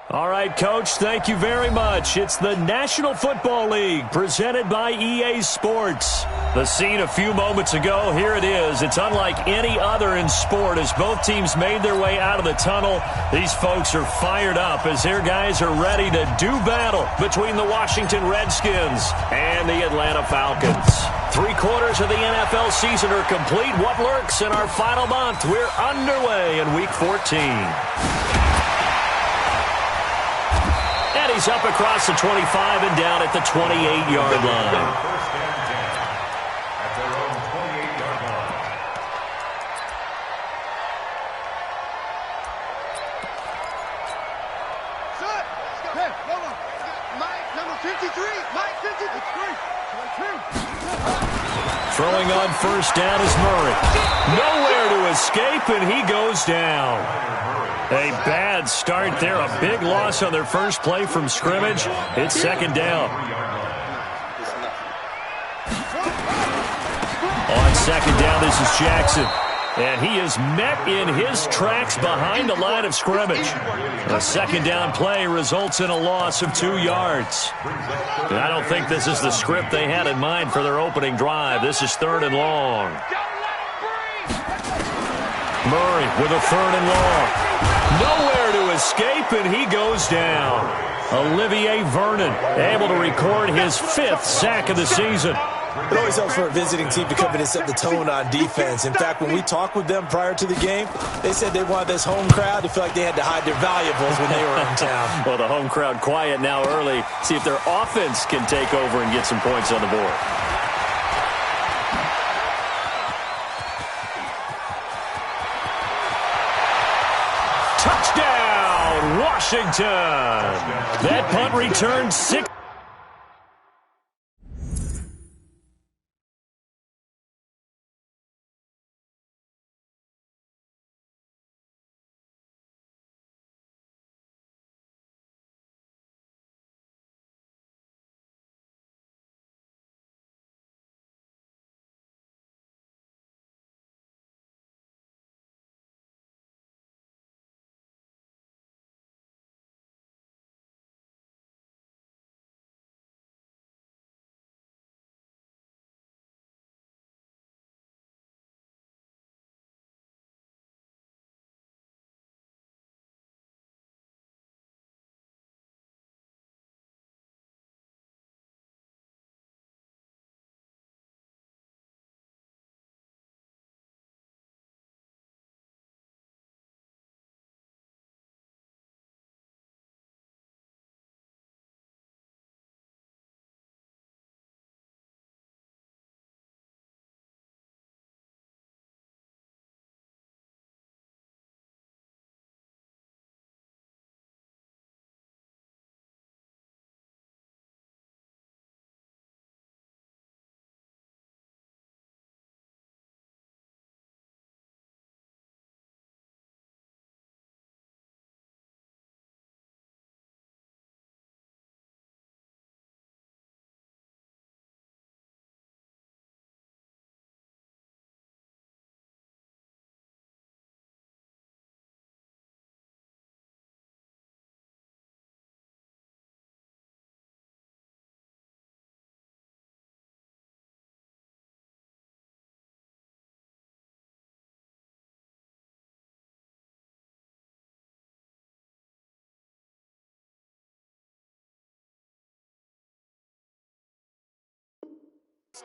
All right, Coach, thank you very much. It's the National Football League presented by EA Sports. The scene a few moments ago, here it is. It's unlike any other in sport as both teams made their way out of the tunnel. These folks are fired up as their guys are ready to do battle between the Washington Redskins and the Atlanta Falcons. 3/4 of the NFL season are complete. What lurks in our final month? We're underway in Week 14. And he's up across the 25 and down at the 28-yard line. First and 10 at their own 28-yard line. Shut! Hey, hold on. Mike, number 53. Mike, 53. Throwing on first down is Murray. Nowhere to escape, and he goes down. A bad start there. A big loss on their first play from scrimmage. It's second down. On second down, this is Jackson. And he is met in his tracks behind the line of scrimmage. A second down play results in a loss of 2 yards. And I don't think this is the script they had in mind for their opening drive. This is 3rd and long. Murray with a 3rd and long. Nowhere to escape, and he goes down. Olivier Vernon able to record his 5th sack of the season. It always helps for a visiting team to come in and set the tone on defense. In fact, when we talked with them prior to the game, they said they wanted this home crowd to feel like they had to hide their valuables when they were in town. Well, the home crowd quiet now early. See if their offense can take over and get some points on the board. Touchdown, Washington. That punt return 6.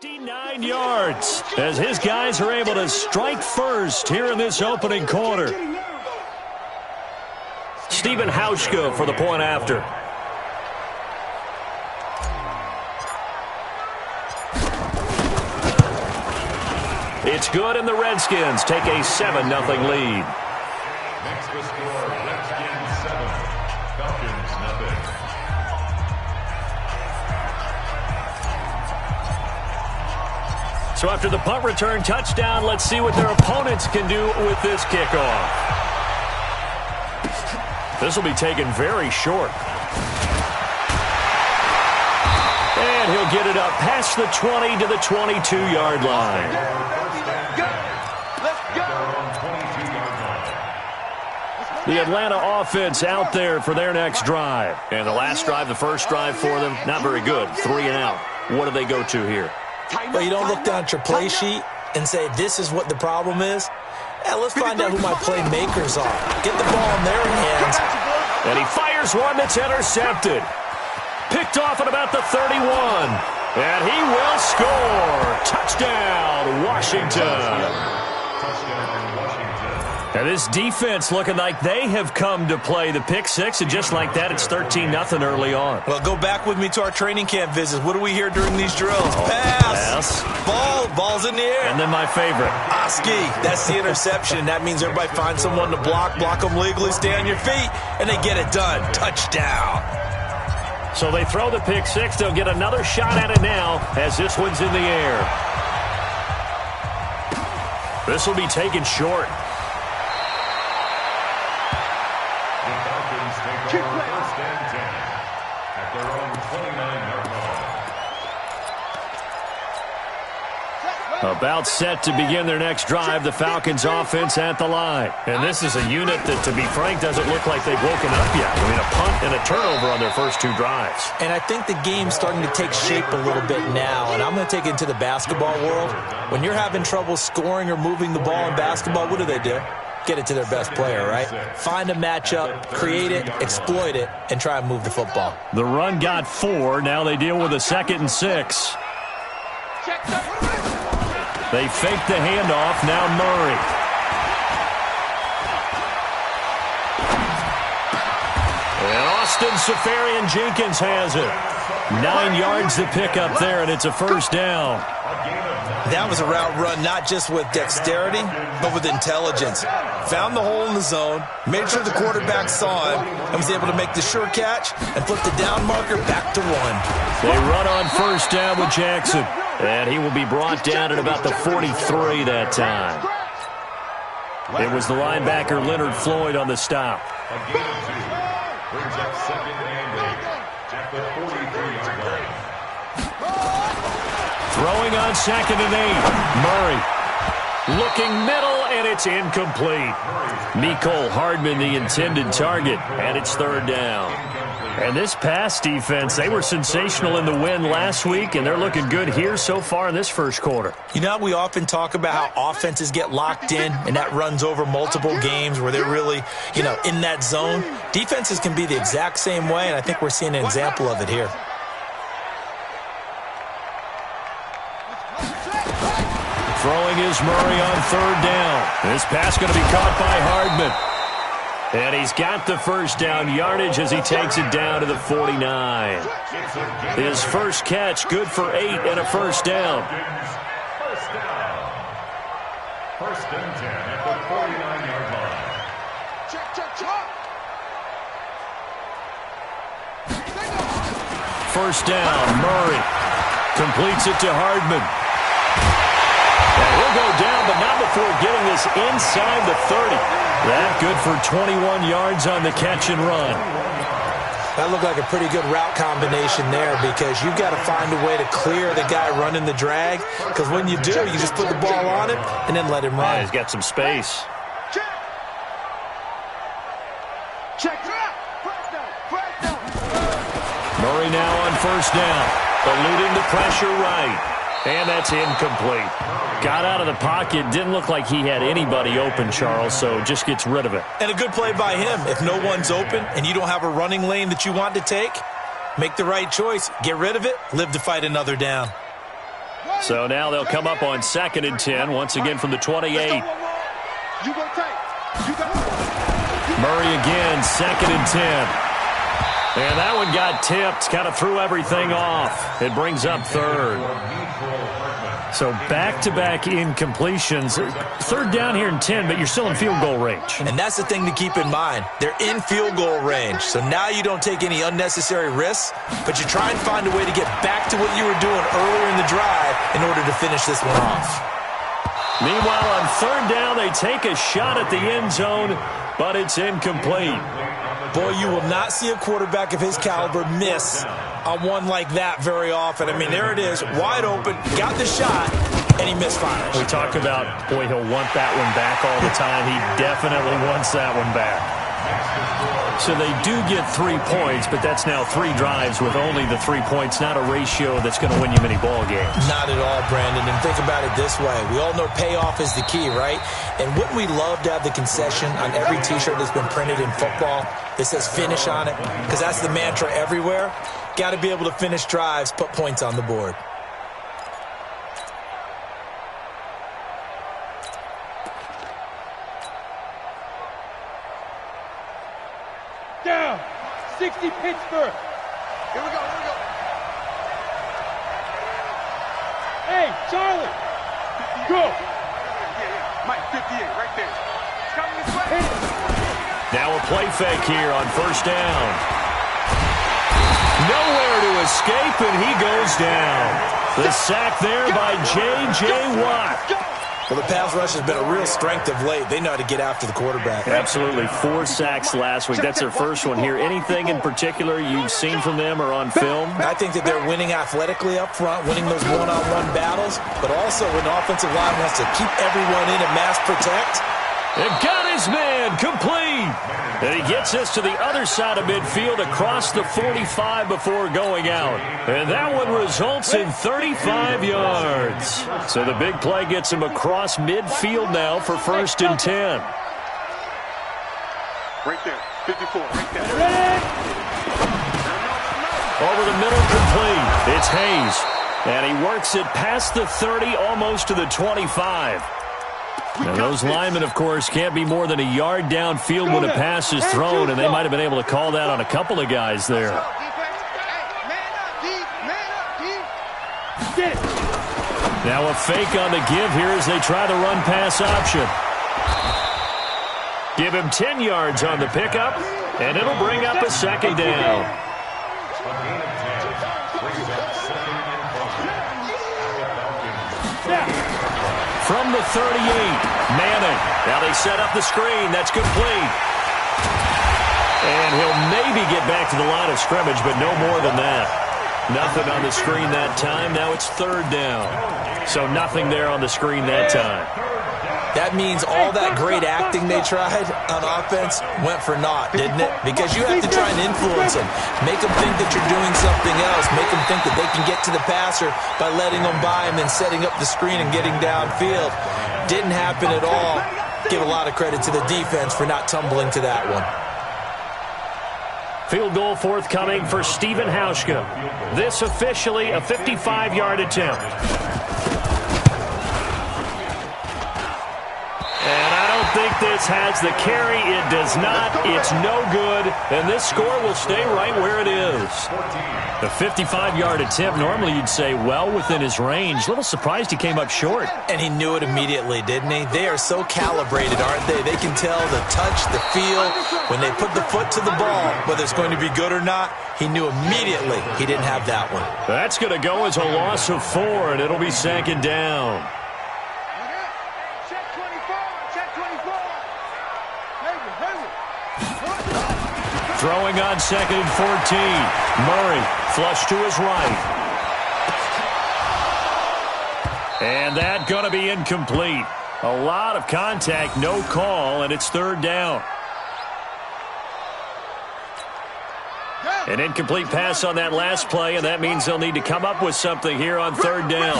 $69 yards as his guys are able to strike first here in this opening quarter. Stephen Hauschka for the point after. It's good, and the Redskins take a 7-0 lead. Next to score, Redskins 7, Falcons 0. So after the punt return touchdown, let's see what their opponents can do with this kickoff. This will be taken very short. And he'll get it up past the 20 to the 22-yard line. Let's go. The Atlanta offense out there for their next drive. And the last drive, the first drive for them, not very good. 3 and out. What do they go to here? Well, you don't look down at your play sheet and say, this is what the problem is. Yeah, let's find out who my playmakers are. Get the ball in their hands. And he fires one that's intercepted. Picked off at about the 31. And he will score. Touchdown, Washington. And this defense looking like they have come to play the pick six, and just like that, it's 13-0 early on. Well, go back with me to our training camp visits. What do we hear during these drills? Pass. Ball's in the air. And then my favorite. Oski, that's the interception. That means everybody finds someone to block them legally, stay on your feet, and they get it done. Touchdown. So they throw the pick six. They'll get another shot at it now as this one's in the air. This will be taken short. About set to begin their next drive, the Falcons offense at the line. And this is a unit that, to be frank, doesn't look like they've woken up yet. I mean, a punt and a turnover on their first 2 drives. And I think the game's starting to take shape a little bit now, and I'm going to take it into the basketball world. When you're having trouble scoring or moving the ball in basketball, what do? Get it to their best player, right? Find a matchup, create it, exploit it, and try and move the football. The run got 4. Now they deal with a 2nd and 6. They fake the handoff. Now Murray. And Austin Safarian-Jenkins has it. 9 yards to pick up there, and it's a first down. That was a route run not just with dexterity, but with intelligence. Found the hole in the zone, made sure the quarterback saw him, and was able to make the sure catch and flip the down marker back to 1. They run on first down with Jackson. And he will be brought down at about the 43 that time. It was the linebacker Leonard Floyd on the stop. A gain of 2. Brings up 2nd and 8 at the 43-yard line. Throwing on 2nd and 8. Murray looking middle, and it's incomplete. Mecole Hardman the intended target, and it's 3rd down. And this pass defense, they were sensational in the win last week, and they're looking good here so far in this first quarter. You know, we often talk about how offenses get locked in, and that runs over multiple games where they're really, in that zone. Defenses can be the exact same way, and I think we're seeing an example of it here. Throwing is Murray on 3rd down. This pass going to be caught by Hardman. And he's got the first down yardage as he takes it down to the 49. His first catch, good for 8 and a first down. First down. 1st and 10 at the 49-yard line. First down, Murray completes it to Hardman. And he'll go down, but not before getting this inside the 30. That good for 21 yards on the catch and run. That looked like a pretty good route combination there because you've got to find a way to clear the guy running the drag, because when you do, you just put the ball on him and then let him run. Yeah, he's got some space. Murray now on first down, eluding the pressure right. And that's incomplete. Got out of the pocket. Didn't look like he had anybody open, Charles, so just gets rid of it. And a good play by him. If no one's open and you don't have a running lane that you want to take, make the right choice. Get rid of it. Live to fight another down. So now they'll come up on 2nd and 10, once again from the 28. Murray again, 2nd and 10. And that one got tipped, kind of threw everything off. It brings up 3rd. So back-to-back incompletions. 3rd down here in 10, but you're still in field goal range. And that's the thing to keep in mind. They're in field goal range. So now you don't take any unnecessary risks, but you try and find a way to get back to what you were doing earlier in the drive in order to finish this one off. Meanwhile, on 3rd down, they take a shot at the end zone, but it's incomplete. Boy, you will not see a quarterback of his caliber miss on one like that very often. I mean, there it is, wide open, got the shot, and he misfires. We talk about, boy, he'll want that one back all the time. He definitely wants that one back. So they do get 3 points, but that's now 3 drives with only the 3 points, not a ratio that's going to win you many ball games. Not at all, Brandon. And think about it this way. We all know payoff is the key, right? And wouldn't we love to have the concession on every T-shirt that's been printed in football that says finish on it? Because that's the mantra everywhere. Got to be able to finish drives, put points on the board. Down. 60 Pittsburgh. Here we go. Hey, Charlie. Go. Yeah. Mike, 58, right there. It's coming this way. Now a play fake here on first down. Nowhere to escape, and he goes down. The sack there by J.J. Watt. Well, the pass rush has been a real strength of late. They know how to get after the quarterback. Absolutely. 4 sacks last week. That's their first one here. Anything in particular you've seen from them or on film? I think that they're winning athletically up front, winning those one-on-one battles, but also when the offensive line wants to keep everyone in and mass protect. It got his man complete. And he gets us to the other side of midfield across the 45 before going out. And that one results in 35 yards. So the big play gets him across midfield now for 1st and 10. Right there. 54, right there. Over the middle, complete. It's Hayes. And he works it past the 30, almost to the 25. Now, those linemen, of course, can't be more than a yard downfield when a pass is thrown, and they might have been able to call that on a couple of guys there. Now a fake on the give here as they try the run-pass option. Give him 10 yards on the pickup, and it'll bring up a 2nd down. From the 38, Manning. Now they set up the screen. That's complete. And he'll maybe get back to the line of scrimmage, but no more than that. Nothing on the screen that time. Now it's 3rd down. So nothing there on the screen that time. That means all that great acting they tried on offense went for naught, didn't it? Because you have to try and influence them. Make them think that you're doing something else. Make them think that they can get to the passer by letting them by and then setting up the screen and getting downfield. Didn't happen at all. Give a lot of credit to the defense for not tumbling to that one. Field goal forthcoming for Stephen Hauschka. This officially a 55-yard attempt. I think this has the carry. It does not. It's no good. And this score will stay right where it is. A 55-yard attempt, normally you'd say well within his range. A little surprised he came up short. And he knew it immediately, didn't he? They are so calibrated, aren't they? They can tell the touch, the feel. When they put the foot to the ball, whether it's going to be good or not, he knew immediately he didn't have that one. That's going to go as a loss of 4, and it'll be 2nd down. Throwing on 2nd and 14. Murray flush to his right. And that going to be incomplete. A lot of contact, no call, and it's 3rd down. An incomplete pass on that last play, and that means they'll need to come up with something here on 3rd down.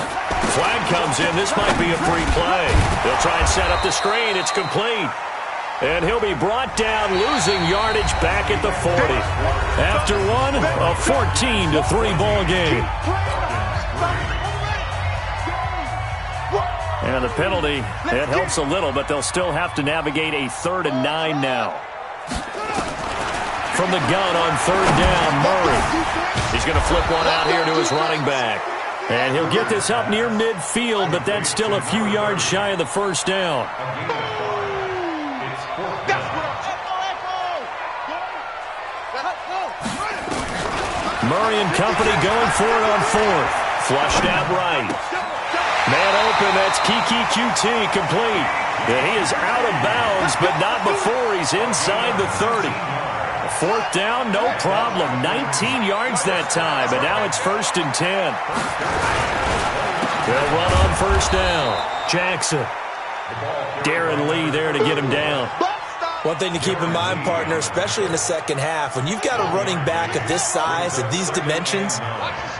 Flag comes in. This might be a free play. They'll try and set up the screen. It's complete. And he'll be brought down, losing yardage back at the 40. After one, a 14-3 ball game. And the penalty, it helps a little, but they'll still have to navigate a 3rd and 9 now. From the gun on 3rd down, Murray. He's going to flip one out here to his running back. And he'll get this up near midfield, but that's still a few yards shy of the 1st down. Murray and company going for it on 4th. Flushed out right. Man open, that's Kiki QT complete. And he is out of bounds, but not before he's inside the 30. 4th down, no problem. 19 yards that time, but now it's 1st and 10. They'll run on 1st down. Jackson. Darren Lee there to get him down. One thing to keep in mind, partner, especially in the second half, when you've got a running back of this size, of these dimensions,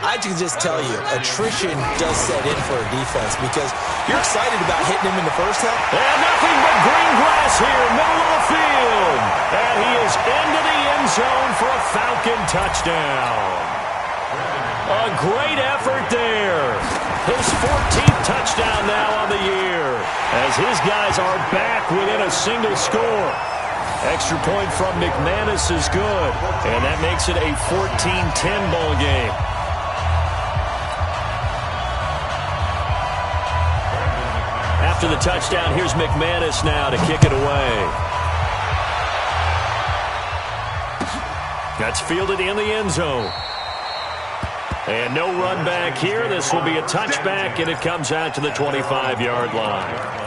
I can just tell you, attrition does set in for a defense because you're excited about hitting him in the first half. And nothing but green grass here, middle of the field. And he is into the end zone for a Falcon touchdown. A great effort there. His 14th touchdown now on the year as his guys are back within a single score. Extra point from McManus is good, and that makes it a 14-10 ball game. After the touchdown, here's McManus now to kick it away. That's fielded in the end zone. And no run back here. This will be a touchback, and it comes out to the 25-yard line.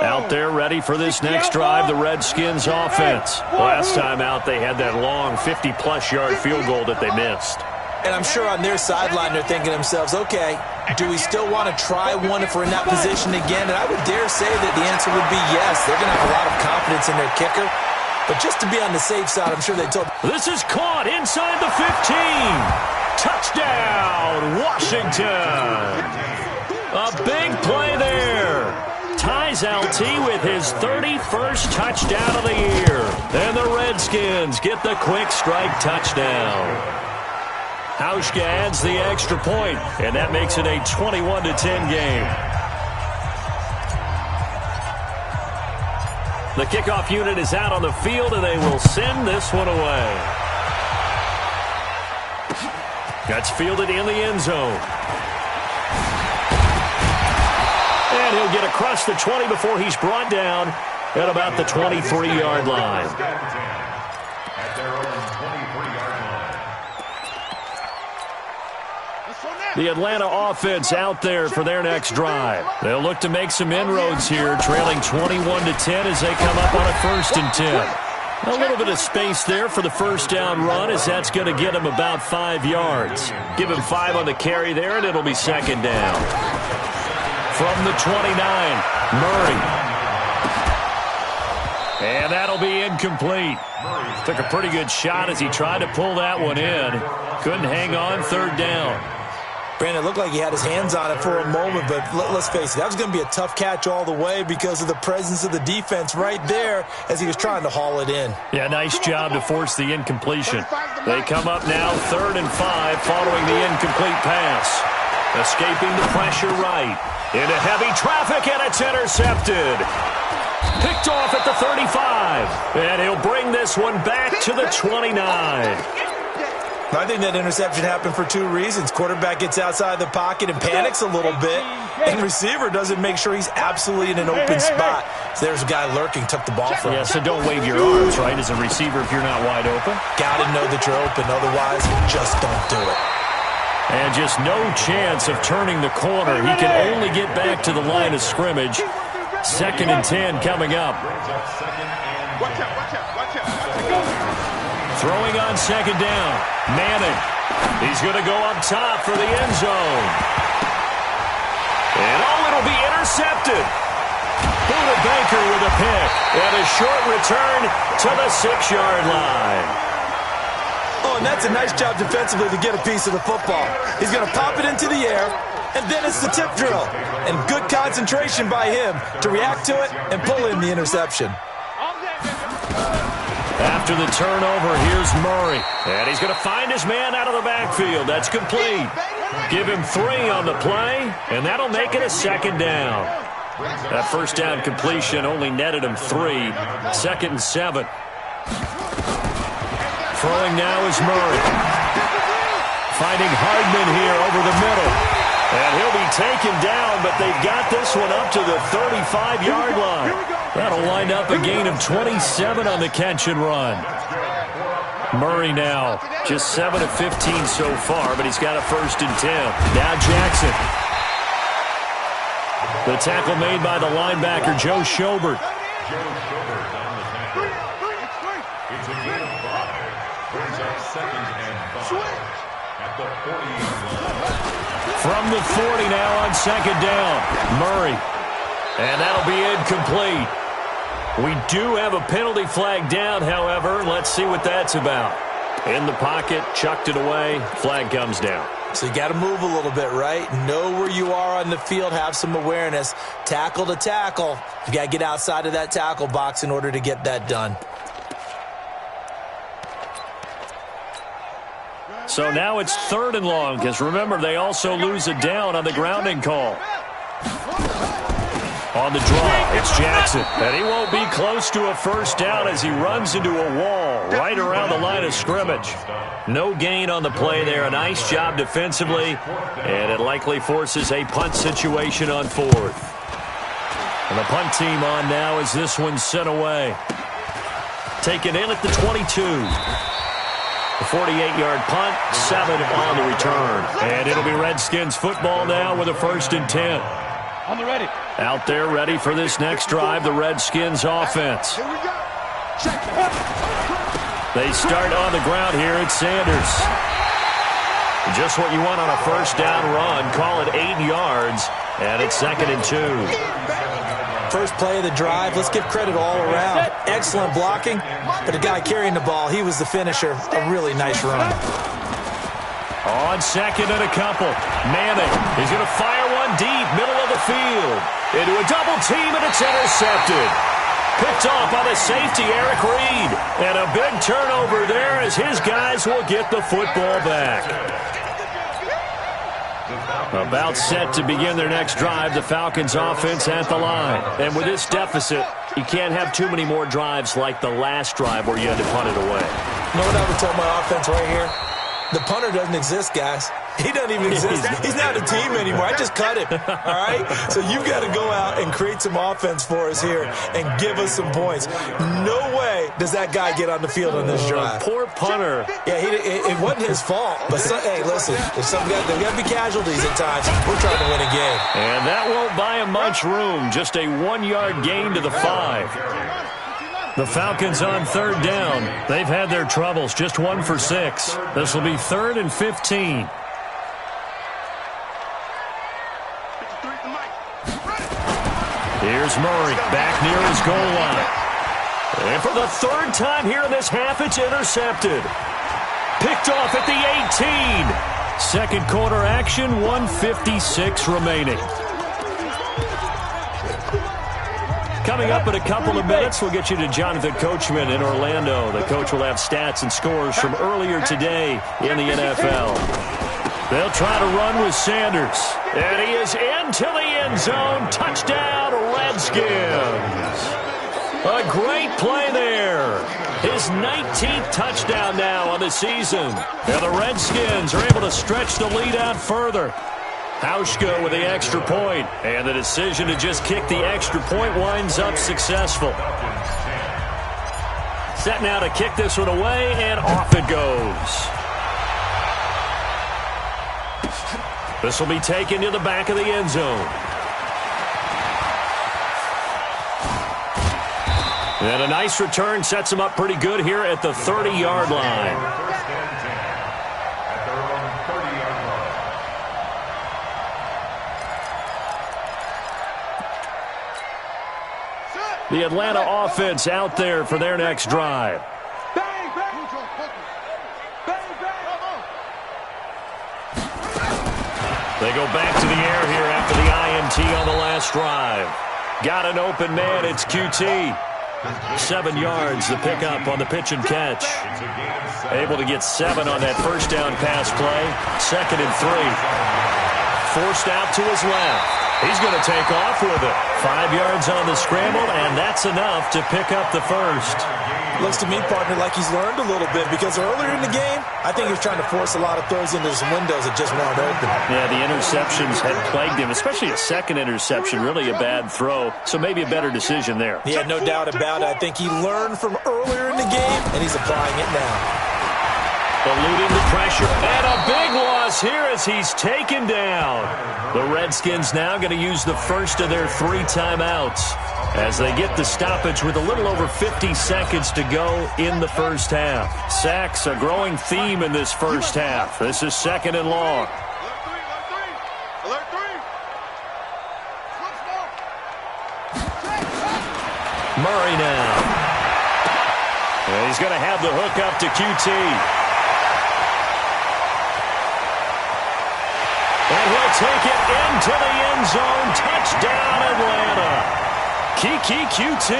Out there ready for this next drive, the Redskins offense. Last time out, they had that long 50-plus yard field goal that they missed. And I'm sure on their sideline they're thinking to themselves, okay, do we still want to try one if we're in that position again? And I would dare say that the answer would be yes. They're going to have a lot of confidence in their kicker. But just to be on the safe side, I'm sure they told. This is caught inside the 15. Touchdown, Washington. A big play there. Ties LT with his 31st touchdown of the year. And the Redskins get the quick strike touchdown. Hauschka adds the extra point, and that makes it a 21-10 game. The kickoff unit is out on the field, and they will send this one away. That's fielded in the end zone. And he'll get across the 20 before he's brought down at about the 23-yard line. At their own 23-yard line. The Atlanta offense out there for their next drive. They'll look to make some inroads here, trailing 21-10 as they come up on a 1st and 10. A little bit of space there for the first down run, as that's going to get him about 5 yards. Give him 5 on the carry there, and it'll be 2nd down. From the 29, Murray. And that'll be incomplete. Took a pretty good shot as he tried to pull that one in. Couldn't hang on, 3rd down. Brandon, it looked like he had his hands on it for a moment, but let's face it, that was going to be a tough catch all the way because of the presence of the defense right there as he was trying to haul it in. Yeah, nice job to force the incompletion. They come up now 3rd and 5 following the incomplete pass. Escaping the pressure right. Into heavy traffic, and it's intercepted. Picked off at the 35. And he'll bring this one back to the 29. I think that interception happened for 2 reasons. Quarterback gets outside the pocket and panics a little bit, and receiver doesn't make sure he's absolutely in an open spot. So there's a guy lurking, took the ball from him. Yeah, so don't wave your arms, right, as a receiver if you're not wide open. Got to know that you're open, otherwise just don't do it. And just no chance of turning the corner. He can only get back to the line of scrimmage. 2nd and 10 coming up. Watch out. Throwing on 2nd down. Manning. He's going to go up top for the end zone. And it'll be intercepted. Buda Baker with a pick. And a short return to the 6-yard line. Oh, and that's a nice job defensively to get a piece of the football. He's going to pop it into the air, and then it's the tip drill. And good concentration by him to react to it and pull in the interception. After the turnover, here's Murray. And he's going to find his man out of the backfield. That's complete. Give him 3 on the play, and that'll make it a 2nd down. That first down completion only netted him 3. 2nd and 7. Throwing now is Murray. Finding Hardman here over the middle. And he'll be taken down, but they've got this one up to the 35-yard line. That'll wind up a gain of 27 on the catch and run. Murray now just 7 of 15 so far, but he's got a 1st and 10. Now Jackson. The tackle made by the linebacker, Joe Schobert. at the 40-yard line. From the 40 now on second down, Murray. And that'll be incomplete. We do have a penalty flag down, however. Let's see what that's about. In the pocket, chucked it away, flag comes down. So you got to move a little bit, right? Know where you are on the field, have some awareness. Tackle to tackle. You got to get outside of that tackle box in order to get that done. So now it's 3rd and long, because remember, they also lose it down on the grounding call. On the draw, it's Jackson. And he won't be close to a first down as he runs into a wall right around the line of scrimmage. No gain on the play there. A nice job defensively. And it likely forces a punt situation on 4th. And the punt team on now as this one's sent away. Taken in at the 22. A 48-yard punt, 7 on the return. And it'll be Redskins football now with a 1st and 10. On the ready. Out there ready for this next drive, the Redskins offense. Here we go. Check. They start on the ground here at Sanders. Just what you want on a first down run. Call it 8 yards, and it's 2nd and 2. First play of the drive, let's give credit all around. Excellent blocking, but the guy carrying the ball, he was the finisher. A really nice run. On 2nd and a couple. Manning, he's going to fire one deep, middle of the field. Into a double team, and it's intercepted. Picked off by the safety, Eric Reed. And a big turnover there as his guys will get the football back. About set to begin their next drive, the Falcons offense at the line. And with this deficit, you can't have too many more drives like the last drive where you had to punt it away. You know what I would tell my offense right here? The punter doesn't exist, guys. He doesn't even exist. He's not a team anymore. I just cut him, all right? So you've got to go out and create some offense for us here and give us some points. No way does that guy get on the field on this drive. Poor punter. Yeah, it wasn't his fault. But, hey, listen, there's got to be casualties at times. We're trying to win a game. And that won't buy him much room. Just a 1-yard gain to the 5. The Falcons on 3rd down. They've had their troubles, just 1 for 6. This will be 3rd and 15. Here's Murray back near his goal line. And for the 3rd time here in this half, it's intercepted. Picked off at the 18. 2nd quarter action, 1:56 remaining. Coming up in a couple of minutes, we'll get you to Jonathan Coachman in Orlando. The coach will have stats and scores from earlier today in the NFL. They'll try to run with Sanders. And he is into the end zone. Touchdown, Redskins. A great play there. His 19th touchdown now on the season. And the Redskins are able to stretch the lead out further. Hauschka with the extra point, and the decision to just kick the extra point winds up successful. Set now to kick this one away, and off it goes. This will be taken to the back of the end zone. And a nice return sets him up pretty good here at the 30-yard line. The Atlanta offense out there for their next drive. They go back to the air here after the INT on the last drive. Got an open man, it's QT. 7 yards, the pickup on the pitch and catch. Able to get 7 on that first down pass play. 2nd and 3. Forced out to his left. He's going to take off with it. 5 yards on the scramble, and that's enough to pick up the first. Looks to me, partner, like he's learned a little bit because earlier in the game, I think he was trying to force a lot of throws into some windows that just weren't open. Yeah, the interceptions had plagued him, especially a second interception, really a bad throw, so maybe a better decision there. Yeah, no doubt about it. I think he learned from earlier in the game, and he's applying it now. Eluding the pressure, and a big loss here as he's taken down. The Redskins now going to use the first of their 3 timeouts. as they get the stoppage with a little over 50 seconds to go in the first half. Sacks, a growing theme in this first half. This is 2nd and long. Murray now. And he's going to have the hook up to QT. And he'll take it into the end zone. Touchdown, Atlanta. Kiki QT,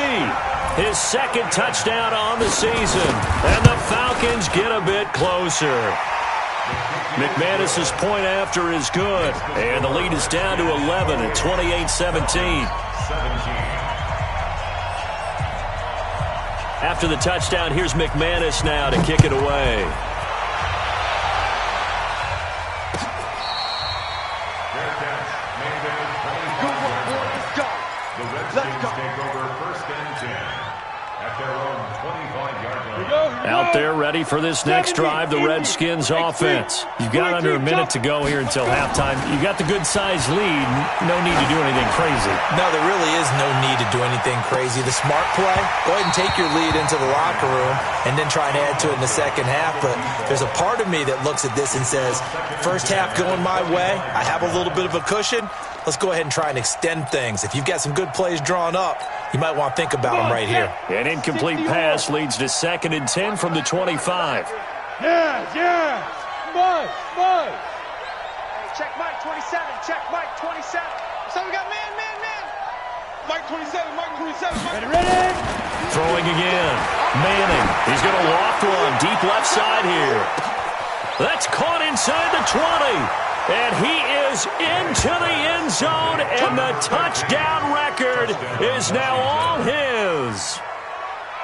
his 2nd touchdown on the season. And the Falcons get a bit closer. McManus's point after is good. And the lead is down to 11 at 28-17. After the touchdown, here's McManus now to kick it away. The Redskins take over 1st and 10 at their own 25-yard line. Out there ready for this next drive, the Redskins offense. You've got under a minute to go here until halftime. You got the good-sized lead. No need to do anything crazy. No, there really is no need to do anything crazy. The smart play, go ahead and take your lead into the locker room and then try and add to it in the second half. But there's a part of me that looks at this and says, first half going my way, I have a little bit of a cushion. Let's go ahead and try and extend things. If you've got some good plays drawn up, you might want to think about them right here. An incomplete pass leads to 2nd and 10 from the 25. Yeah. Mike. Check Mike 27. Check Mike 27. So we got man. Mike 27. Ready? Throwing again. Manning. He's going to loft one deep left side here. That's caught inside the 20. And he is into the end zone, and the touchdown record is now all his.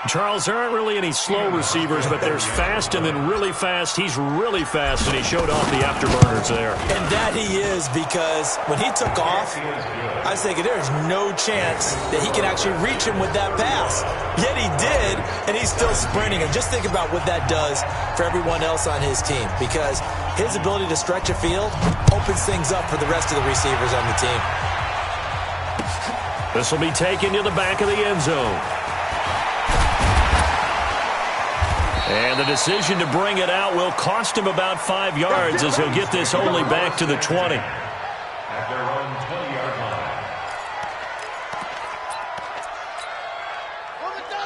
Charles, there aren't really any slow receivers, but there's fast and then really fast. He's really fast, and he showed off the afterburners there. And that he is, because when he took off, I was thinking there's no chance that he can actually reach him with that pass. Yet he did, and he's still sprinting. And just think about what that does for everyone else on his team, because his ability to stretch a field opens things up for the rest of the receivers on the team. This will be taken to the back of the end zone. And the decision to bring it out will cost him about 5 yards, as he'll get this only back to the 20. At their own 20-yard line.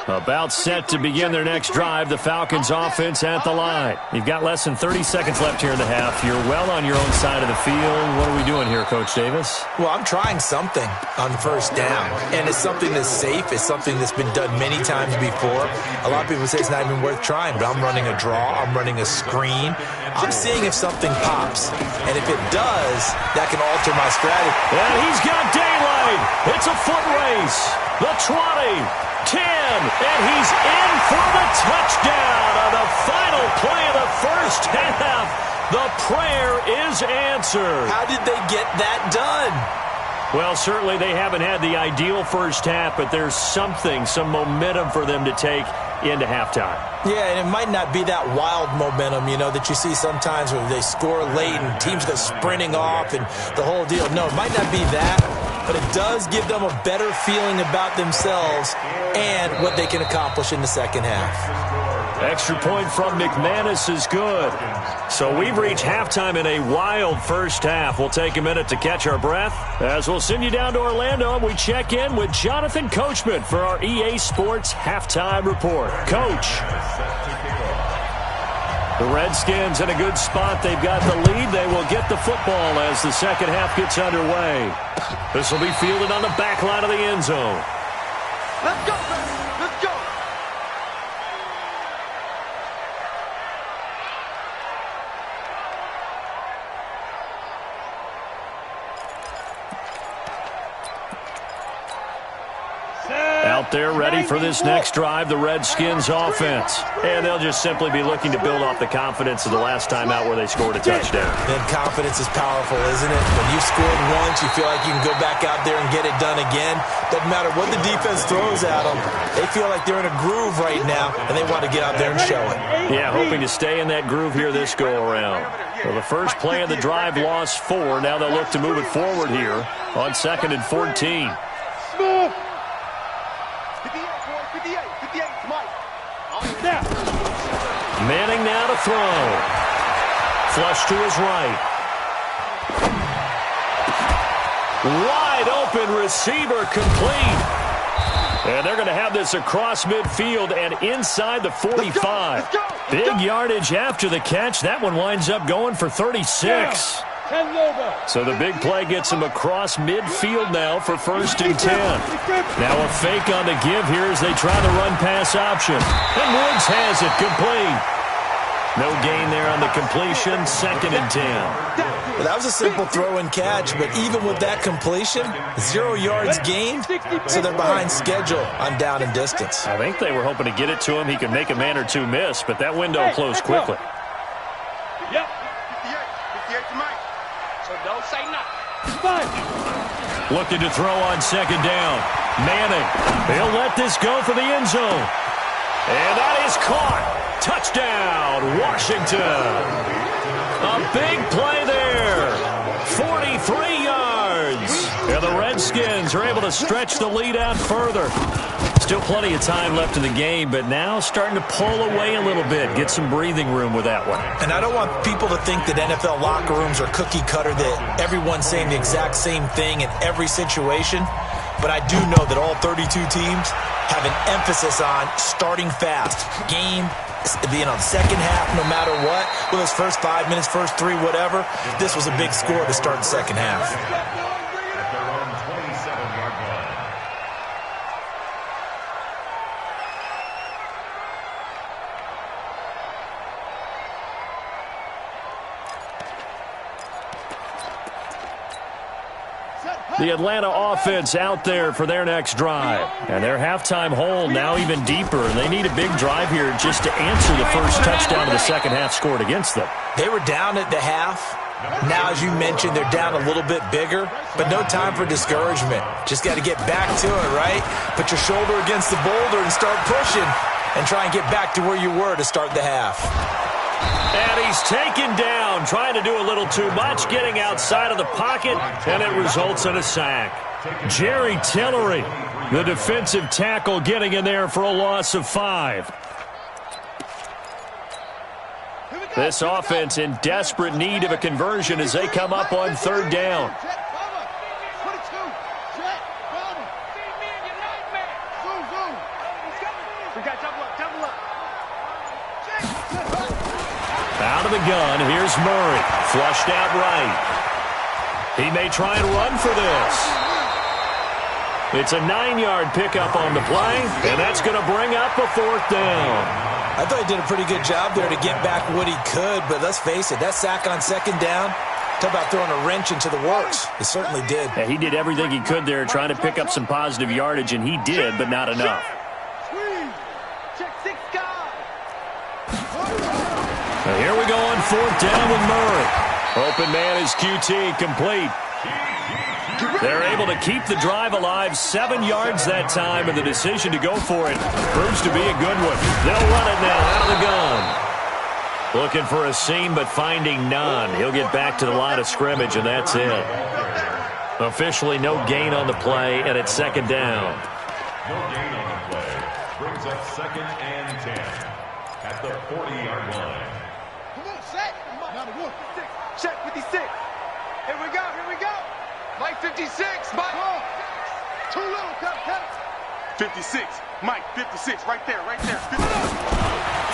About set to begin their next drive, the Falcons offense at the line. You've got less than 30 seconds left here in the half. You're well on your own side of the field. What are we doing here, Coach Davis? Well, I'm trying something on first down, and it's something that's safe. It's something that's been done many times before. A lot of people say it's not even worth trying, but I'm running a draw. I'm running a screen. I'm seeing if something pops, and if it does, that can alter my strategy. And he's got daylight. It's a foot race. The 20. 10, and he's in for the touchdown on the final play of the first half. The prayer is answered. How did they get that done? Well, certainly they haven't had the ideal first half, but there's some momentum for them to take into halftime. Yeah, and it might not be that wild momentum, that you see sometimes where they score late and teams go sprinting off and the whole deal. No, it might not be that, but it does give them a better feeling about themselves and what they can accomplish in the second half. Extra point from McManus is good. So we've reached halftime in a wild first half. We'll take a minute to catch our breath as we'll send you down to Orlando and we check in with Jonathan Coachman for our EA Sports Halftime Report. Coach. The Redskins in a good spot. They've got the lead. They will get the football as the second half gets underway. This will be fielded on the back line of the end zone. Let's go, baby. Let's go. Out there ready for this next drive, the Redskins offense. And they'll just simply be looking to build off the confidence of the last time out where they scored a touchdown. Then confidence is powerful, isn't it? When you've scored once, you feel like you can go back out there and get it done again. Doesn't matter what the defense throws at them. They feel like they're in a groove right now, and they want to get out there and show it. Yeah, hoping to stay in that groove here this go-around. Well, the first play of the drive lost 4. Now they'll look to move it forward here on 2nd and 14. Manning now to throw. Flush to his right. Wide open receiver complete. And they're going to have this across midfield and inside the 45. Big yardage after the catch. That one winds up going for 36. So the big play gets him across midfield now for 1st and 10. Now a fake on the give here as they try the run-pass option. And Woods has it complete. No gain there on the completion, 2nd and 10. Well, that was a simple throw and catch, but even with that completion, 0 yards gained, so they're behind schedule on down and distance. I think they were hoping to get it to him. He could make a man or two miss, but that window closed quickly. Yep. 58 to Mike. So don't say nothing. Looking to throw on 2nd down. Manning. He'll let this go for the end zone. And that is caught. Touchdown, Washington. A big play there. 43 yards. And the Redskins are able to stretch the lead out further. Still plenty of time left in the game, but now starting to pull away a little bit. Get some breathing room with that one. And I don't want people to think that NFL locker rooms are cookie cutter, that everyone's saying the exact same thing in every situation. But I do know that all 32 teams have an emphasis on starting fast. Game, second half, no matter what, whether it's first 5 minutes, first 3, whatever. This was a big score to start the second half. The Atlanta offense out there for their next drive. And their halftime hole now even deeper. And they need a big drive here just to answer the first touchdown of the second half scored against them. They were down at the half. Now, as you mentioned, they're down a little bit bigger, but no time for discouragement. Just got to get back to it, right? Put your shoulder against the boulder and start pushing and try and get back to where you were to start the half. And he's taken down, trying to do a little too much, getting outside of the pocket, and it results in a sack. Jerry Tillery, the defensive tackle, getting in there for a loss of 5. This offense in desperate need of a conversion as they come up on 3rd down. Out of the gun, here's Murray. Flushed out right. He may try and run for this. It's a 9-yard pickup on the play, and that's going to bring up a 4th down. I thought he did a pretty good job there to get back what he could, but let's face it, that sack on 2nd down, talk about throwing a wrench into the works. It certainly did. Yeah, he did everything he could there trying to pick up some positive yardage, and he did, but not enough. Now here we go on 4th down with Murray. Open man is QT, complete. They're able to keep the drive alive, 7 yards that time, and the decision to go for it proves to be a good one. They'll run it now out of the gun. Looking for a seam, but finding none. He'll get back to the line of scrimmage, and that's it. Officially no gain on the play, and it's 2nd down. No gain on the play. Brings up 2nd and 10 at the 40-yard line. Come on, set. Check 56. Here we go, here we go. Mike 56, Mike. Too little, cut. 56, Mike 56, right there, 56.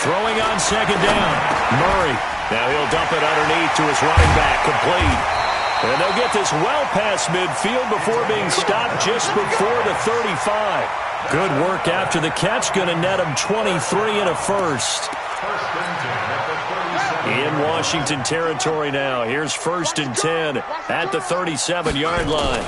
Throwing on 2nd down. Murray. Now he'll dump it underneath to his running back, complete. And they'll get this well past midfield before being stopped just before the 35. Good work after the catch, going to net him 23 and a first. In Washington territory now. Here's 1st and 10 at the 37-yard line.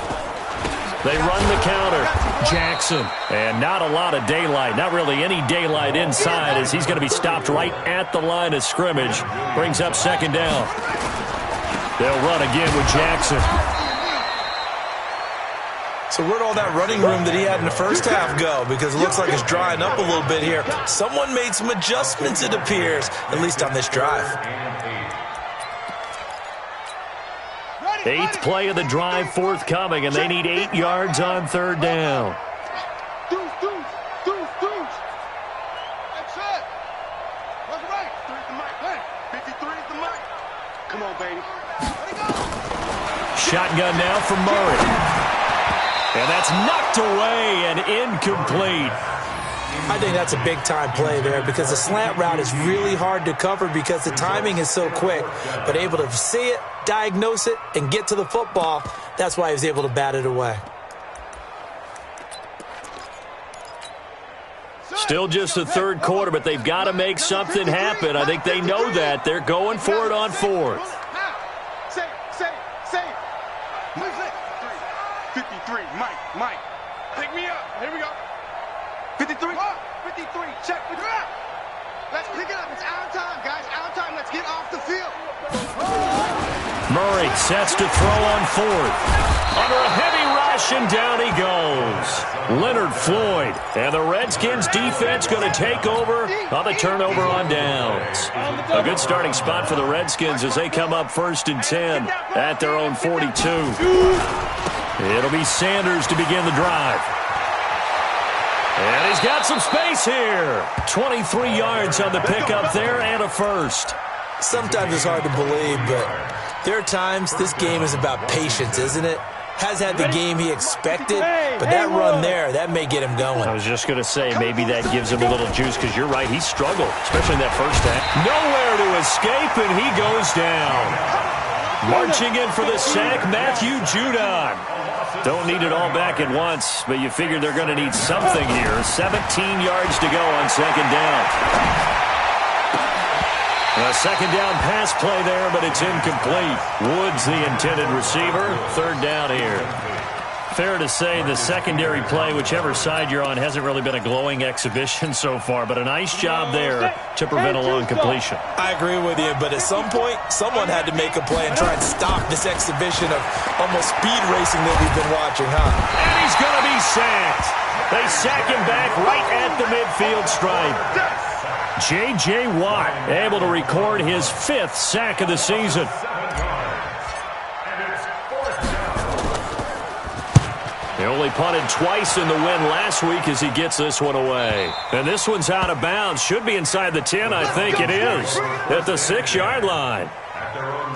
They run the counter. Jackson. And not a lot of daylight. Not really any daylight inside as he's going to be stopped right at the line of scrimmage. Brings up 2nd down. They'll run again with Jackson. So where'd all that running room that he had in the first half go? Because it looks like it's drying up a little bit here. Someone made some adjustments, it appears, at least on this drive. 8th play of the drive forthcoming, and they need 8 yards on 3rd down. That's it. right. 3 is the mic. 53 is the mic. Come on, baby. Let it go. Shotgun now from Murray. And that's knocked away and incomplete. I think that's a big-time play there because the slant route is really hard to cover because the timing is so quick. But able to see it, diagnose it, and get to the football, that's why he was able to bat it away. Still just the third quarter, but they've got to make something happen. I think they know that. They're going for it on fourth. Save. 53, Mike. Pick me up. Here we go. 53. 53. Check. Let's pick it up. It's our time, guys. Our time. Let's get off the field. Murray sets to throw on fourth. Under a heavy rush, and down he goes. Leonard Floyd. And the Redskins defense going to take over on the turnover on downs. A good starting spot for the Redskins as they come up 1st and 10 at their own 42. It'll be Sanders to begin the drive. And he's got some space here. 23 yards on the pickup there and a first. Sometimes it's hard to believe, but there are times this game is about patience, isn't it? Has had the game he expected, but that run there, that may get him going. I was just going to say, maybe that gives him a little juice, because you're right, he struggled, especially in that first half. Nowhere to escape, and he goes down. Marching in for the sack, Matthew Judon. Don't need it all back at once, but you figure they're going to need something here. 17 yards to go on second down. A second down pass play there, but it's incomplete. Woods the intended receiver. Third down here. Fair to say the secondary play, whichever side you're on, hasn't really been a glowing exhibition so far, but a nice job there to prevent a long completion. I agree with you, but at some point, someone had to make a play and try and stop this exhibition of almost speed racing that we've been watching, huh? And he's going to be sacked. They sack him back right at the midfield stripe. J.J. Watt able to record his 5th sack of the season. He only punted twice in the win last week as he gets this one away. And this one's out of bounds. Should be inside the 10, I think it is. At the 6-yard line.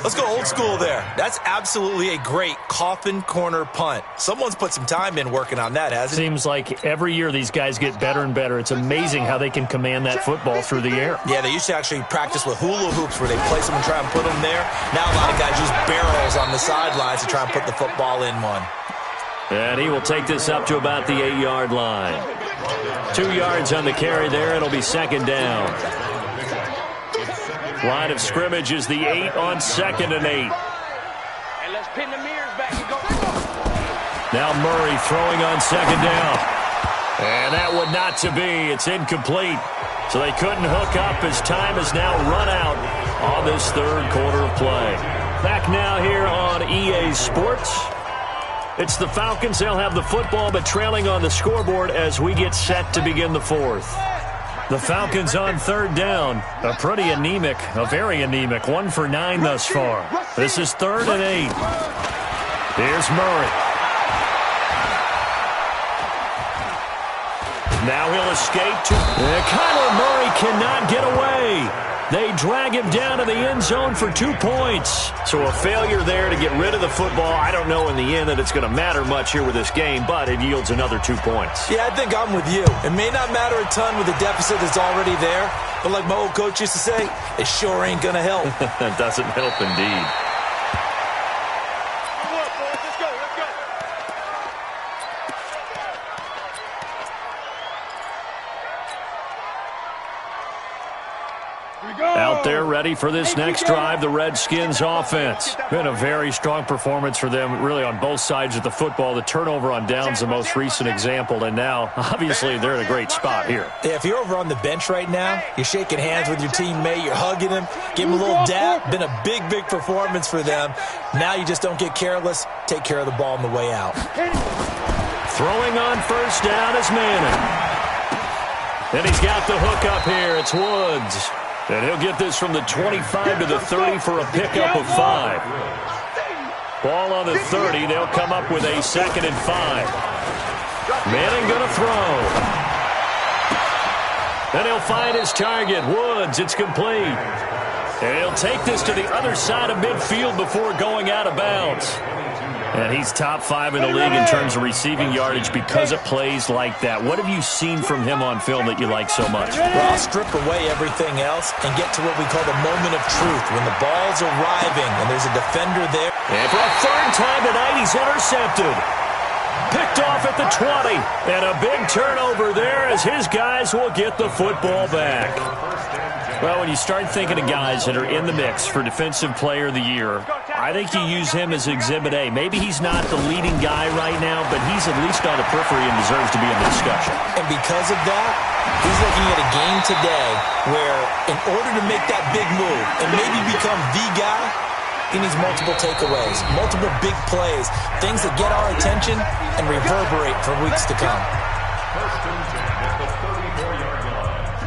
Let's go old school there. That's absolutely a great coffin corner punt. Someone's put some time in working on that, hasn't it? Seems like every year these guys get better and better. It's amazing how they can command that football through the air. Yeah, they used to actually practice with hula hoops where they place them and try and put them there. Now a lot of guys use barrels on the sidelines to try and put the football in one. And he will take this up to about the 8-yard line. 2 yards on the carry there. It'll be second down. Line of scrimmage is the 8 on 2nd and 8. And let's pin the mirrors back and go. Now Murray throwing on second down. And that one not to be. It's incomplete. So they couldn't hook up as time has now run out on this third quarter of play. Back now here on EA Sports. It's the Falcons. They'll have the football, but trailing on the scoreboard as we get set to begin the fourth. The Falcons on third down. A very anemic 1 for 9 thus far. This is 3rd and 8. Here's Murray. Now he'll escape to... Kyler Murray cannot get away. They drag him down to the end zone for 2 points. So a failure there to get rid of the football. I don't know in the end that it's going to matter much here with this game, but it yields another 2 points. Yeah, I think I'm with you. It may not matter a ton with the deficit that's already there, but like my old coach used to say, it sure ain't going to help. It doesn't help indeed. Out there ready for this next drive, the Redskins offense. Been a very strong performance for them, really on both sides of the football. The turnover on downs, the most recent example, and now, obviously, they're in a great spot here. Yeah, if you're over on the bench right now, you're shaking hands with your teammate, you're hugging him, give him a little dap. Been a big, big performance for them. Now you just don't get careless. Take care of the ball on the way out. Throwing on first down is Manning. And he's got the hook up here. It's Woods. And he'll get this from the 25 to the 30 for a pickup of 5. Ball on the 30. They'll come up with a 2nd and 5. Manning going to throw. And he'll find his target. Woods, it's complete. And he'll take this to the other side of midfield before going out of bounds. And he's top 5 in the league in terms of receiving yardage because of plays like that. What have you seen from him on film that you like so much? Well, I'll strip away everything else and get to what we call the moment of truth, when the ball's arriving and there's a defender there. And for a third time tonight, he's intercepted. Picked off at the 20. And a big turnover there as his guys will get the football back. Well, when you start thinking of guys that are in the mix for Defensive Player of the Year, I think you use him as Exhibit A. Maybe he's not the leading guy right now, but he's at least on the periphery and deserves to be in the discussion. And because of that, he's looking at a game today where in order to make that big move and maybe become the guy, he needs multiple takeaways, multiple big plays, things that get our attention and reverberate for weeks to come.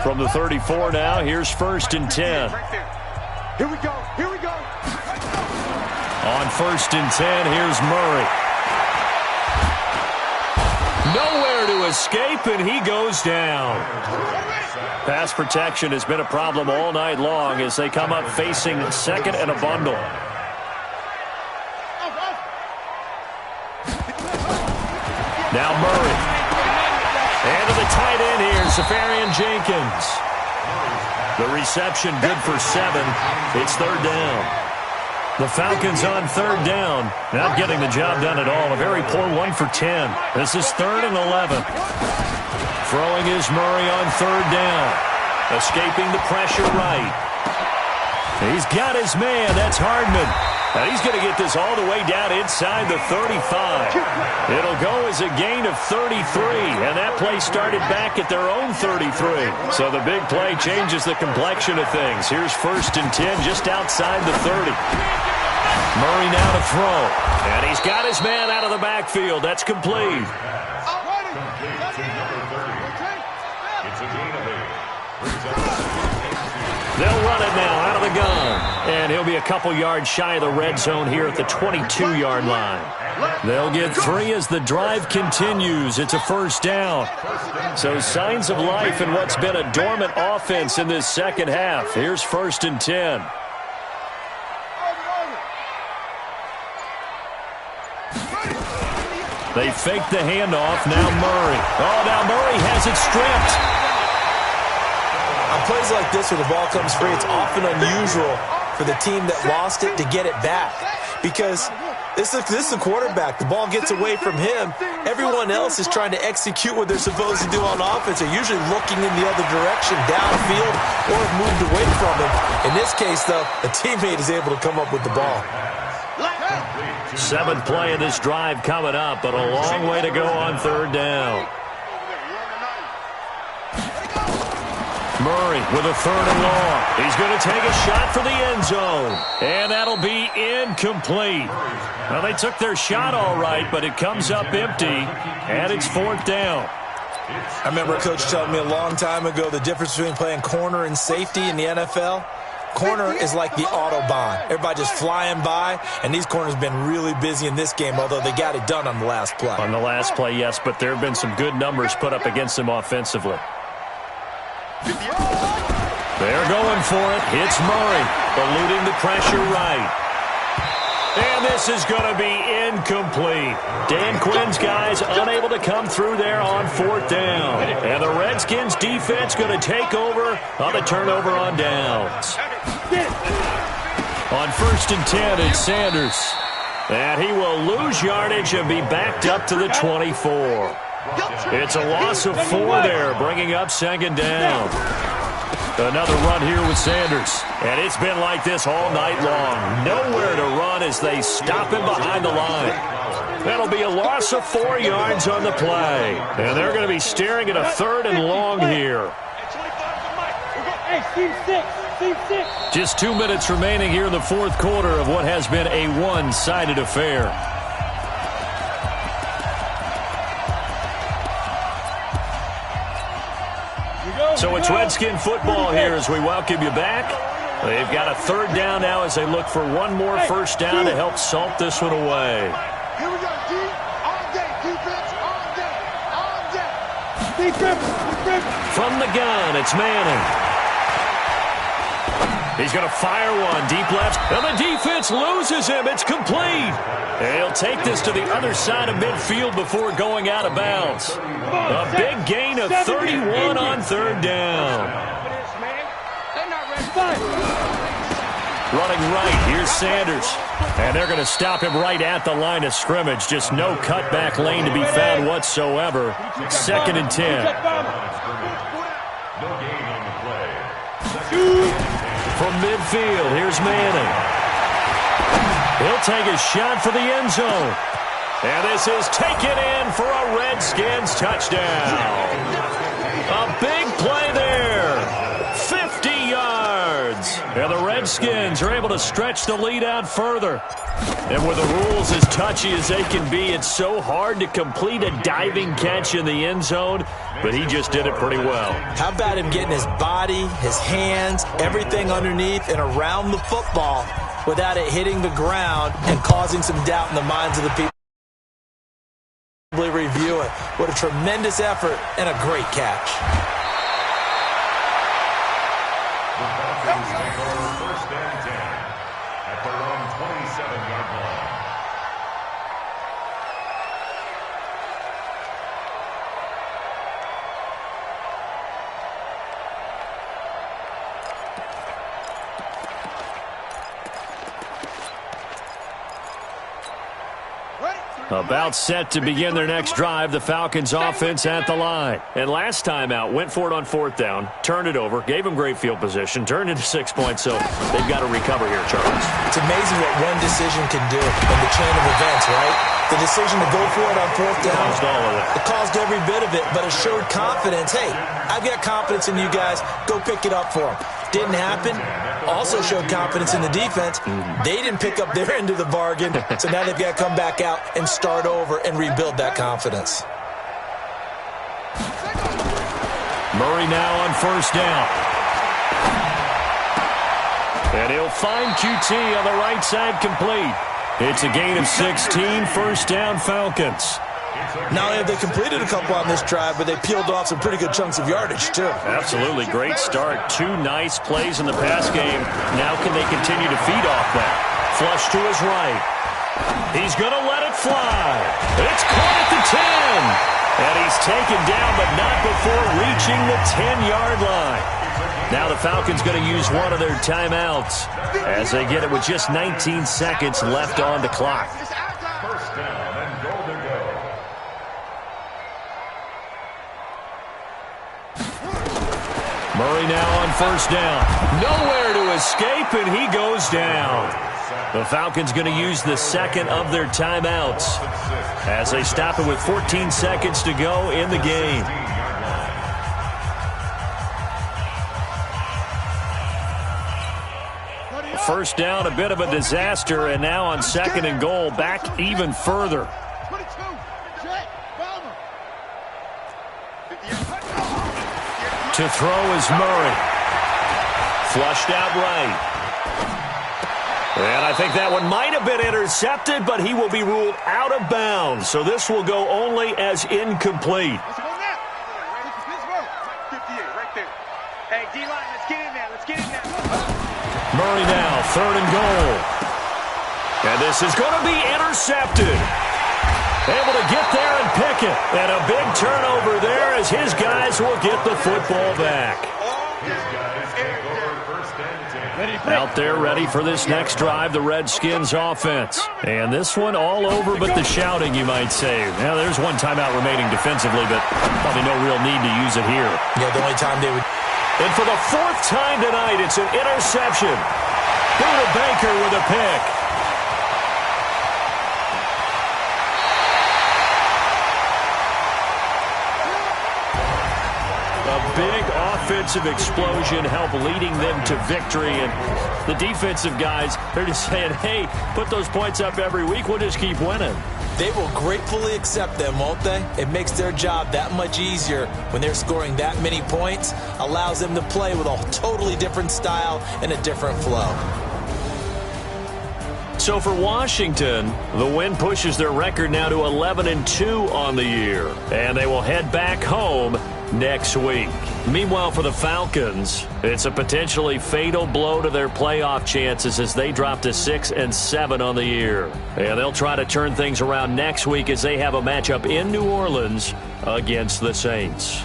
From the 34 now, here's 1st and 10. Here we go. Here we go. On 1st and 10, here's Murray. Nowhere to escape, and he goes down. Pass protection has been a problem all night long as they come up facing 2nd and a bundle. Now Murray. And to the tight end here, Safarian Jenkins. The reception good for 7. It's 3rd down. The Falcons on 3rd down. Not getting the job done at all. A very poor 1 for 10. This is 3rd and 11. Throwing is Murray on 3rd down. Escaping the pressure right. He's got his man. That's Hardman. And he's going to get this all the way down inside the 35. It'll go as a gain of 33, and that play started back at their own 33. So the big play changes the complexion of things. Here's 1st and 10 just outside the 30. Murray now to throw, and he's got his man out of the backfield. That's complete. They'll run it now out of the gun. And he'll be a couple yards shy of the red zone here at the 22-yard line. They'll get 3 as the drive continues. It's a 1st down. So signs of life in what's been a dormant offense in this second half. Here's 1st and 10. They fake the handoff. Now Murray. Oh, now Murray has it stripped. On plays like this where the ball comes free, it's often unusual for the team that lost it to get it back. Because this is the quarterback. The ball gets away from him. Everyone else is trying to execute what they're supposed to do on offense. They're usually looking in the other direction, downfield, or have moved away from him. In this case, though, a teammate is able to come up with the ball. 7th play of this drive coming up, but a long way to go on 3rd down. Murray with a 3rd and long. He's going to take a shot for the end zone. And that'll be incomplete. Well, they took their shot all right, but it comes up empty, and it's 4th down. I remember a coach telling me a long time ago the difference between playing corner and safety in the NFL. Corner is like the Autobahn. Everybody just flying by, and these corners have been really busy in this game, although they got it done on the last play. On the last play, yes, but there have been some good numbers put up against them offensively. They're going for it. It's Murray, eluding the pressure right. And this is going to be incomplete. Dan Quinn's guys unable to come through there on 4th down. And the Redskins defense going to take over on the turnover on downs. On 1st and 10, it's Sanders. And he will lose yardage and be backed up to the 24. It's a loss of 4 there, bringing up 2nd down. Another run here with Sanders. And it's been like this all night long. Nowhere to run as they stop him behind the line. That'll be a loss of 4 yards on the play. And they're going to be staring at a 3rd and long here. Just 2 minutes remaining here in the 4th quarter of what has been a one-sided affair. So it's Redskin football here as we welcome you back. They've got a 3rd down now as they look for one more 1st down to help salt this one away. Here we go, D. All day, defense, all day, all day. Defense. from the gun, it's Manning. He's going to fire one deep left, and the defense loses him. It's complete. He'll take this to the other side of midfield before going out of bounds. A big gain of 31 on third down. Running right, here's Sanders. And they're going to stop him right at the line of scrimmage. Just no cutback lane to be found whatsoever. 2nd and 10. From midfield, here's Manning. He'll take a shot for the end zone. And this is taken in for a Redskins touchdown. A big play there. 50 yards. And the Redskins are able to stretch the lead out further. And with the rules as touchy as they can be, it's so hard to complete a diving catch in the end zone, but he just did it pretty well. How about him getting his body, his hands, everything underneath and around the football without it hitting the ground and causing some doubt in the minds of the people who review it. What a tremendous effort and a great catch. First and 10 at their own 27-yard line. About set to begin their next drive, the Falcons offense at the line. And last time out, went for it on 4th down, turned it over, gave them great field position, turned into 6 points, so they've got to recover here, Charles. It's amazing what one decision can do in the chain of events, right? The decision to go for it on 4th down. Caused all of that. It caused every bit of it, but it showed confidence. Hey, I've got confidence in you guys. Go pick it up for them. Didn't happen. Also showed confidence in the defense. They didn't pick up their end of the bargain, so now they've got to come back out and start over and rebuild that confidence. Murray now on 1st down. And he'll find QT on the right side complete. It's a gain of 16, 1st down Falcons. Not only have they completed a couple on this drive, but they peeled off some pretty good chunks of yardage, too. Absolutely. Great start. 2 nice plays in the pass game. Now can they continue to feed off that? Flush to his right. He's going to let it fly. It's caught at the 10. And he's taken down, but not before reaching the 10-yard line. Now the Falcons going to use one of their timeouts as they get it with just 19 seconds left on the clock. First down and goal to go. Murray now on 1st down. Nowhere to escape, and he goes down. The Falcons going to use the 2nd of their timeouts as they stop it with 14 seconds to go in the game. First down, a bit of a disaster, and now on 2nd and goal, back even further. To throw is Murray. Flushed out right. And I think that one might have been intercepted, but he will be ruled out of bounds. So this will go only as incomplete. Murray now, 3rd and goal. And this is going to be intercepted. Able to get there and pick it. And a big turnover there as his guys will get the football back. Out there ready for this next drive, the Redskins offense. And this one all over but the shouting, you might say. Now, there's one timeout remaining defensively, but probably no real need to use it here. Yeah, the only time they would... And for the 4th time tonight, it's an interception. Buda Baker with a pick. A big offensive explosion helped leading them to victory. And the defensive guys, they're just saying, hey, put those points up every week. We'll just keep winning. They will gratefully accept them, won't they? It makes their job that much easier when they're scoring that many points. Allows them to play with a totally different style and a different flow. So for Washington, the win pushes their record now to 11-2 on the year. And they will head back home next week. Meanwhile, for the Falcons, it's a potentially fatal blow to their playoff chances as they drop to 6-7 on the year. And they'll try to turn things around next week as they have a matchup in New Orleans against the Saints.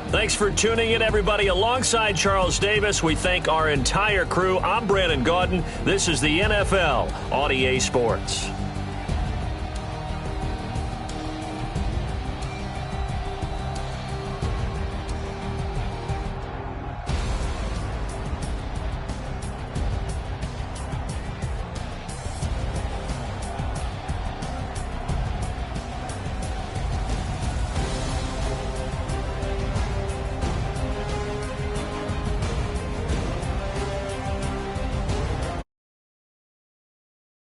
Thanks for tuning in, everybody. Alongside Charles Davis, we thank our entire crew. I'm Brandon Gaudin. This is the NFL on EA Sports.